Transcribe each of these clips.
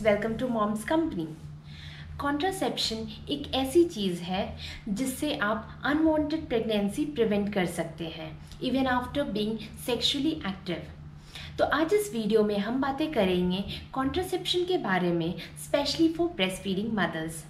Welcome to Mom's Company. Contraception एक ऐसी चीज़ है जिससे आप अनवांटेड प्रेगनेंसी प्रिवेंट कर सकते हैं even after being sexually active. तो आज इस वीडियो में हम बातें करेंगे कॉन्ट्रासेप्शन के बारे में, specially for breast feeding mother's.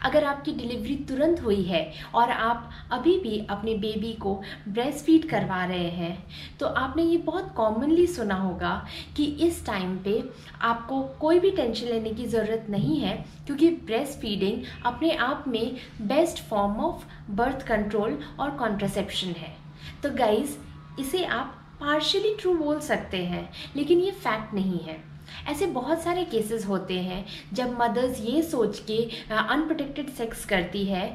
अगर आपकी डिलीवरी तुरंत हुई है और आप अभी भी अपने बेबी को ब्रेस्ट फीड करवा रहे हैं तो आपने ये बहुत कॉमनली सुना होगा कि इस टाइम पे आपको कोई भी टेंशन लेने की ज़रूरत नहीं है, क्योंकि ब्रेस्ट फीडिंग अपने आप में best form of birth control और कॉन्ट्रासेप्शन है। तो गाइज, इसे आप पार्शियली ट्रू बोल सकते हैं, लेकिन ये फैक्ट नहीं है। ऐसे बहुत सारे केसेस होते हैं जब मदर्स ये सोच के अनप्रोटेक्टेड सेक्स करती है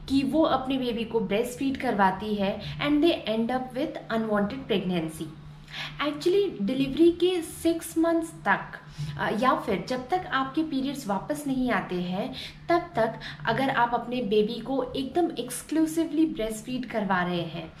कि वो अपने बेबी को ब्रेस्ट फीड करवाती है and they and up with unwanted pregnancy. Actually delivery के 6 मंथ्स तक या फिर जब तक आपके पीरियड्स वापस नहीं आते हैं तब तक अगर आप अपने बेबी को एकदम एक्सक्लूसिवली ब्रेस्ट फीड करवा रहे हैं,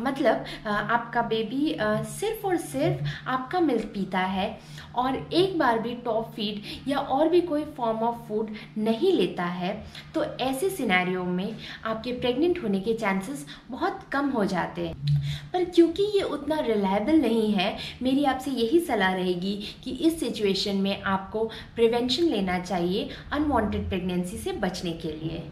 मतलब आपका बेबी सिर्फ और सिर्फ आपका मिल्क पीता है और एक बार भी टॉप फीड या और भी कोई फॉर्म ऑफ फूड नहीं लेता है, तो ऐसे सिनेरियो में आपके प्रेग्नेंट होने के चांसेस बहुत कम हो जाते हैं। पर क्योंकि ये उतना रिलायबल नहीं है, मेरी आपसे यही सलाह रहेगी कि इस सिचुएशन में आपको प्रिवेंशन लेना चाहिए अनवांटेड प्रेगनेंसी से बचने के लिए।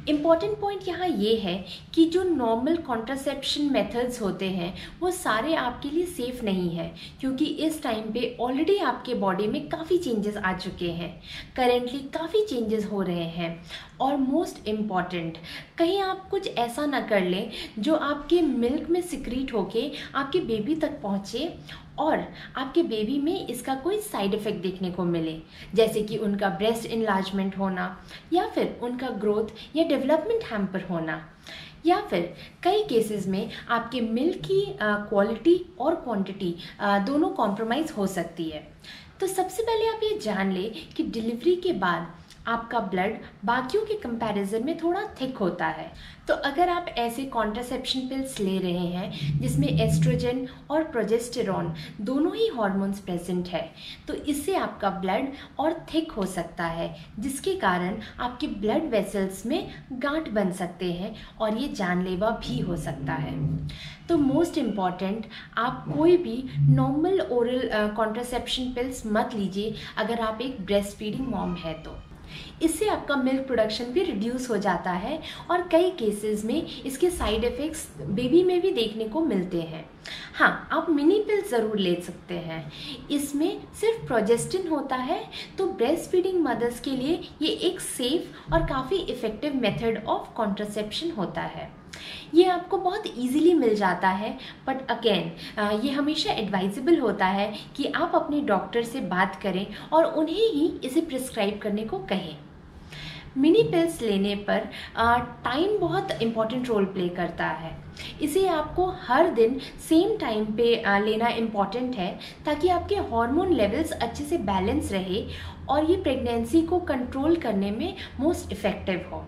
इम्पॉर्टेंट पॉइंट यहाँ ये है कि जो नॉर्मल कॉन्ट्रासेप्शन मेथड्स होते हैं वो सारे आपके लिए सेफ़ नहीं है, क्योंकि इस टाइम पे ऑलरेडी आपके बॉडी में काफ़ी चेंजेस आ चुके हैं, करेंटली काफ़ी चेंजेस हो रहे हैं। और मोस्ट इम्पॉर्टेंट, कहीं आप कुछ ऐसा ना कर लें जो आपके मिल्क में सिक्रीट होके आपके बेबी तक पहुँचे और आपके बेबी में इसका कोई साइड इफ़ेक्ट देखने को मिले, जैसे कि उनका ब्रेस्ट इनलार्जमेंट होना या फिर उनका ग्रोथ या डेवलपमेंट हैम्पर होना, या फिर कई केसेस में आपके मिल्क की क्वालिटी और क्वांटिटी दोनों कॉम्प्रोमाइज़ हो सकती है। तो सबसे पहले आप ये जान लें कि डिलीवरी के बाद आपका ब्लड बाकियों के कंपैरिजन में थोड़ा थिक होता है। तो अगर आप ऐसे कॉन्ट्रासेप्शन पिल्स ले रहे हैं जिसमें एस्ट्रोजन और प्रोजेस्टेरॉन दोनों ही हार्मोन्स प्रेजेंट है, तो इससे आपका ब्लड और थिक हो सकता है, जिसके कारण आपके ब्लड वेसल्स में गांठ बन सकते हैं और ये जानलेवा भी हो सकता है। तो मोस्ट इम्पॉर्टेंट, आप कोई भी नॉर्मल ओरल कॉन्ट्रासेप्शन पिल्स मत लीजिए अगर आप एक ब्रेस्ट फीडिंग मॉम है तो। इससे आपका मिल्क प्रोडक्शन भी रिड्यूस हो जाता है और कई केसेस में इसके साइड इफ़ेक्ट्स बेबी में भी देखने को मिलते हैं। हाँ, आप मिनी पिल ज़रूर ले सकते हैं, इसमें सिर्फ प्रोजेस्टिन होता है, तो ब्रेस्ट फीडिंग मदर्स के लिए ये एक सेफ और काफ़ी इफ़ेक्टिव मेथड ऑफ कॉन्ट्रासेप्शन होता है। ये आपको बहुत इजीली मिल जाता है, बट अगेन ये हमेशा एडवाइजेबल होता है कि आप अपने डॉक्टर से बात करें और उन्हें ही इसे प्रिस्क्राइब करने को कहें। मिनी पिल्स लेने पर टाइम बहुत इम्पॉर्टेंट रोल प्ले करता है। इसे आपको हर दिन सेम टाइम पे लेना इम्पॉर्टेंट है, ताकि आपके हार्मोन लेवल्स अच्छे से बैलेंस रहे और ये प्रेगनेंसी को कंट्रोल करने में मोस्ट इफ़ेक्टिव हो।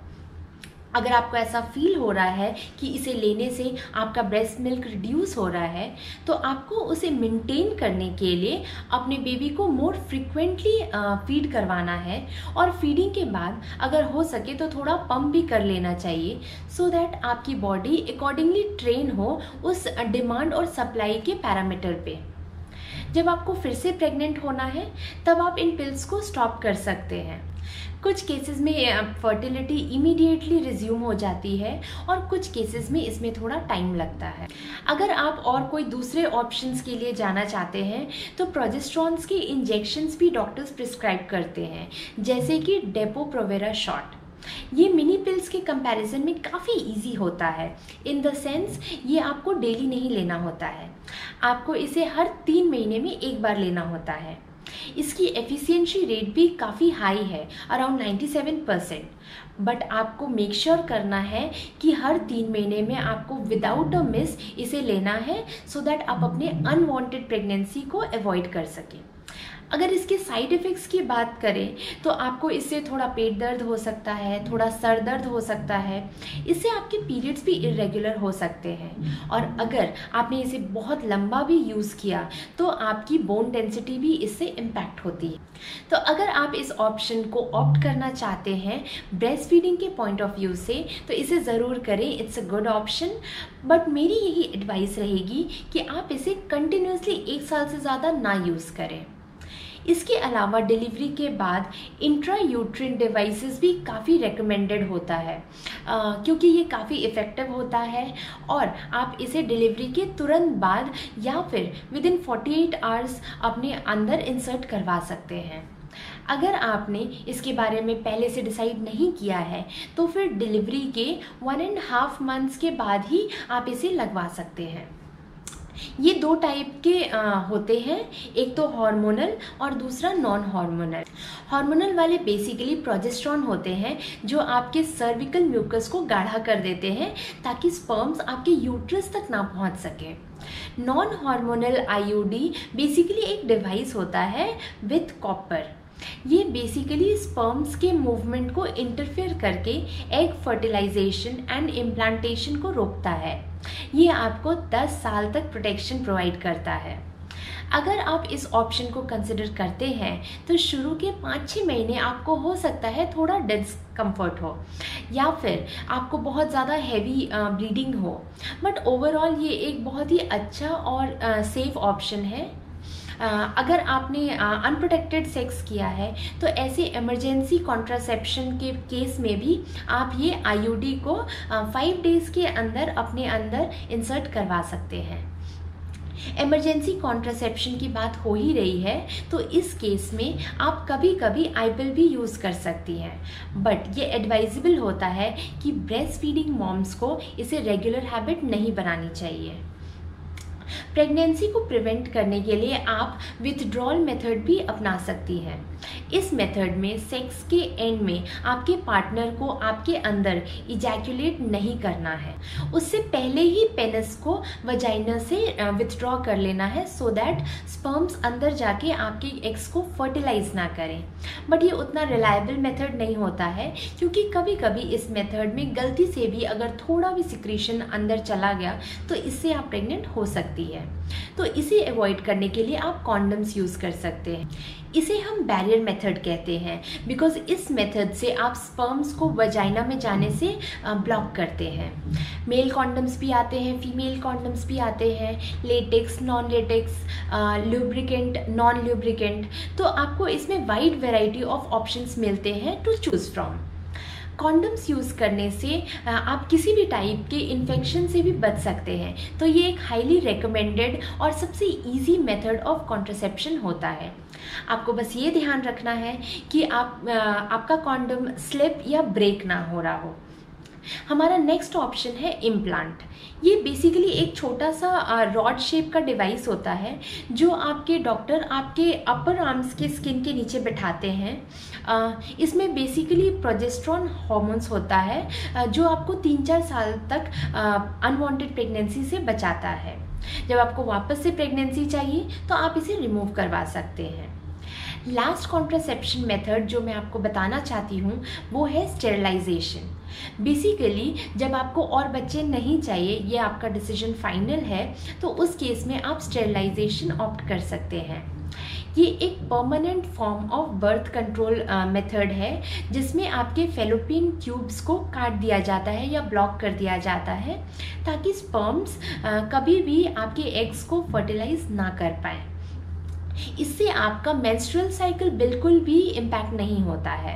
अगर आपको ऐसा फील हो रहा है कि इसे लेने से आपका ब्रेस्ट मिल्क रिड्यूस हो रहा है, तो आपको उसे मेंटेन करने के लिए अपने बेबी को मोर फ्रिक्वेंटली फीड करवाना है और फीडिंग के बाद अगर हो सके तो थोड़ा पम्प भी कर लेना चाहिए, सो दैट आपकी बॉडी अकॉर्डिंगली ट्रेन हो उस डिमांड और सप्लाई के पैरामीटर पे। जब आपको फिर से प्रेग्नेंट होना है तब आप इन पिल्स को स्टॉप कर सकते हैं। कुछ केसेस में फर्टिलिटी इमीडिएटली रिज्यूम हो जाती है और कुछ केसेस में इसमें थोड़ा टाइम लगता है। अगर आप और कोई दूसरे ऑप्शंस के लिए जाना चाहते हैं तो प्रोजेस्टेरॉन्स के इंजेक्शंस भी डॉक्टर्स प्रिस्क्राइब करते हैं, जैसे कि डेपो-प्रोवेरा शॉट। ये मिनी पिल्स के कंपैरिजन में काफ़ी इजी होता है, इन द सेंस ये आपको डेली नहीं लेना होता है, आपको इसे हर 3 महीने में एक बार लेना होता है। इसकी एफिशिएंसी रेट भी काफ़ी हाई है, अराउंड 97%, बट आपको मेक श्योर करना है कि हर 3 महीने में आपको विदाउट अ मिस इसे लेना है, सो दैट आप अपने अनवांटेड प्रेगनेंसी को अवॉइड कर सकें। अगर इसके साइड इफ़ेक्ट्स की बात करें तो आपको इससे थोड़ा पेट दर्द हो सकता है, थोड़ा सर दर्द हो सकता है, इससे आपके पीरियड्स भी इरेगुलर हो सकते हैं, और अगर आपने इसे बहुत लंबा भी यूज़ किया तो आपकी बोन डेंसिटी भी इससे इम्पैक्ट होती है। तो अगर आप इस ऑप्शन को ऑप्ट करना चाहते हैं ब्रेस्ट फीडिंग के पॉइंट ऑफ व्यू से तो इसे ज़रूर करें, it's a good option. But मेरी यही एडवाइस रहेगी कि आप इसे कंटिन्यूसली 1 साल से ज़्यादा ना यूज़ करें। इसके अलावा डिलीवरी के बाद इंट्रा यूट्रिन डिवाइसेस भी काफ़ी रेकमेंडेड होता है, क्योंकि ये काफ़ी इफ़ेक्टिव होता है और आप इसे डिलीवरी के तुरंत बाद या फिर विद इन 48 आवर्स अपने अंदर इंसर्ट करवा सकते हैं। अगर आपने इसके बारे में पहले से डिसाइड नहीं किया है तो फिर डिलीवरी के 1.5 मंथ्स के बाद ही आप इसे लगवा सकते हैं। ये 2 टाइप के होते हैं, एक तो हार्मोनल और दूसरा नॉन हार्मोनल। हार्मोनल वाले बेसिकली प्रोजेस्टेरॉन होते हैं जो आपके सर्विकल म्यूकस को गाढ़ा कर देते हैं ताकि स्पर्म्स आपके यूट्रस तक ना पहुंच सके। नॉन हार्मोनल आईयूडी बेसिकली एक डिवाइस होता है विथ कॉपर। ये बेसिकली स्पर्म्स के मूवमेंट को इंटरफेयर करके एग फर्टिलाइजेशन एंड इम्प्लांटेशन को रोकता है। ये आपको 10 साल तक प्रोटेक्शन प्रोवाइड करता है। अगर आप इस ऑप्शन को कंसिडर करते हैं तो शुरू के 5-6 महीने आपको हो सकता है थोड़ा डिस्कम्फर्ट हो या फिर आपको बहुत ज़्यादा हैवी ब्लीडिंग हो, बट ओवरऑल ये एक बहुत ही अच्छा और सेफ ऑप्शन है। अगर आपने अनप्रोटेक्टेड सेक्स किया है तो ऐसे इमरजेंसी कॉन्ट्रासेप्शन के केस में भी आप ये आईयूडी को 5 डेज़ के अंदर अपने अंदर इंसर्ट करवा सकते हैं। इमरजेंसी कॉन्ट्रासेप्शन की बात हो ही रही है तो इस केस में आप कभी कभी आईपिल भी यूज़ कर सकती हैं, बट ये एडवाइजेबल होता है कि ब्रेस्ट फीडिंग मॉम्स को इसे रेगुलर हैबिट नहीं बनानी चाहिए। प्रेगनेंसी को प्रिवेंट करने के लिए आप विथड्रॉल मेथड भी अपना सकती हैं। इस मेथड में सेक्स के एंड में आपके पार्टनर को आपके अंदर इजैक्यूलेट नहीं करना है, उससे पहले ही पेनिस को वजाइना से विथड्रॉ कर लेना है सो दैट स्पर्म्स अंदर जाके आपके एग्स को फर्टिलाइज ना करें। बट ये उतना रिलायबल मेथड नहीं होता है क्योंकि कभी कभी इस मेथड में गलती से भी अगर थोड़ा भी सिक्रीशन अंदर चला गया तो इससे आप प्रेग्नेंट हो सकती है। तो इसे अवॉइड करने के लिए आप कॉन्डम्स यूज़ कर सकते हैं। इसे हम बैरियर मेथड कहते हैं बिकॉज इस मेथड से आप स्पर्म्स को वजाइना में जाने से ब्लॉक करते हैं। मेल कॉन्डम्स भी आते हैं, फीमेल कॉन्डम्स भी आते हैं, latex, non latex, lubricant, non lubricant, तो आपको इसमें वाइड वैरायटी ऑफ ऑप्शंस मिलते हैं to choose from. Condoms use करने से आप किसी भी टाइप के इन्फेक्शन से भी बच सकते हैं, तो ये एक हाईली रिकमेंडेड और सबसे इजी मेथड ऑफ कॉन्ट्रासेप्शन होता है। आपको बस ये ध्यान रखना है कि आपका कॉन्डम स्लिप या ब्रेक ना हो रहा हो। हमारा नेक्स्ट ऑप्शन है इम्प्लांट। ये बेसिकली एक छोटा सा रॉड शेप का डिवाइस होता है जो आपके डॉक्टर आपके अपर आर्म्स के स्किन के नीचे बैठाते हैं। इसमें बेसिकली प्रोजेस्टेरॉन हार्मोन्स होता है जो आपको 3-4 साल तक अनवांटेड प्रेगनेंसी से बचाता है। जब आपको वापस से प्रेगनेंसी चाहिए तो आप इसे रिमूव करवा सकते हैं। लास्ट कॉन्ट्रासेप्शन मेथड जो मैं आपको बताना चाहती हूँ वो है स्टेरिलाइजेशन। बेसिकली जब आपको और बच्चे नहीं चाहिए, ये आपका डिसीजन फाइनल है, तो उस केस में आप स्टेरिलाइजेशन ऑप्ट कर सकते हैं। ये एक permanent form of birth control method है जिसमें आपके फेलोपियन ट्यूब्स को काट दिया जाता है या ब्लॉक कर दिया जाता है ताकि स्पर्म्स कभी भी आपके एग्स को फर्टिलाइज ना कर पाए। इससे आपका मेंस्ट्रुअल साइकिल बिल्कुल भी इम्पैक्ट नहीं होता है।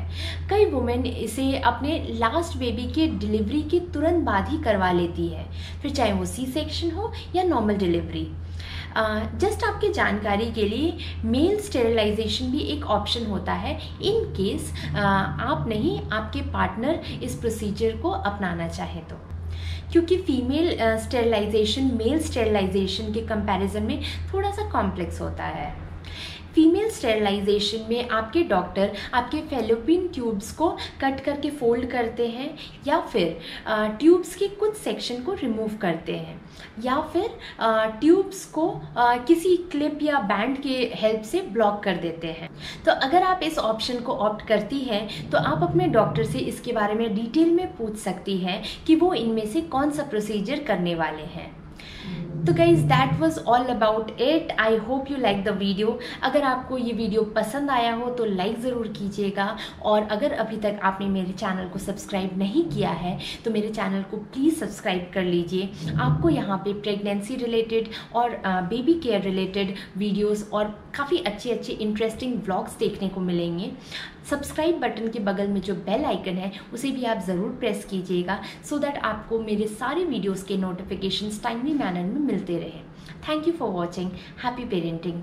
कई वुमेन इसे अपने लास्ट बेबी के डिलीवरी के तुरंत बाद ही करवा लेती है, फिर चाहे वो सी सेक्शन हो या नॉर्मल डिलीवरी। जस्ट आपकी जानकारी के लिए मेल स्टेरिलाइजेशन भी एक ऑप्शन होता है इन केस आप नहीं, आपके पार्टनर इस प्रोसीजर को अपनाना चाहे तो, क्योंकि फीमेल स्टेरिलाइजेशन मेल स्टेरिलाइजेशन के कंपैरिजन में थोड़ा सा कॉम्प्लेक्स होता है। फीमेल स्टेरिलाइजेशन में आपके डॉक्टर आपके फेलोपियन ट्यूब्स को कट करके फोल्ड करते हैं या फिर ट्यूब्स के कुछ सेक्शन को रिमूव करते हैं या फिर ट्यूब्स को किसी क्लिप या बैंड के हेल्प से ब्लॉक कर देते हैं। तो अगर आप इस ऑप्शन को ऑप्ट करती हैं तो आप अपने डॉक्टर से इसके बारे में डिटेल में पूछ सकती हैं कि वो इनमें से कौन सा प्रोसीजर करने वाले हैं। तो guys that was all about it. I hope you like the video. अगर आपको ये वीडियो पसंद आया हो तो लाइक ज़रूर कीजिएगा, और अगर अभी तक आपने मेरे चैनल को सब्सक्राइब नहीं किया है तो मेरे चैनल को प्लीज़ सब्सक्राइब कर लीजिए। आपको यहाँ पे प्रेगनेंसी रिलेटेड और बेबी केयर रिलेटेड वीडियोस और काफ़ी अच्छे अच्छे इंटरेस्टिंग व्लॉग्स देखने को मिलेंगे। सब्सक्राइब बटन के बगल में जो बेल आइकन है उसे भी आप ज़रूर प्रेस कीजिएगा सो दैट आपको मेरे सारे वीडियोस के नोटिफिकेशंस टाइमली मैनर में मिलते रहे। Thank you for watching. Happy parenting.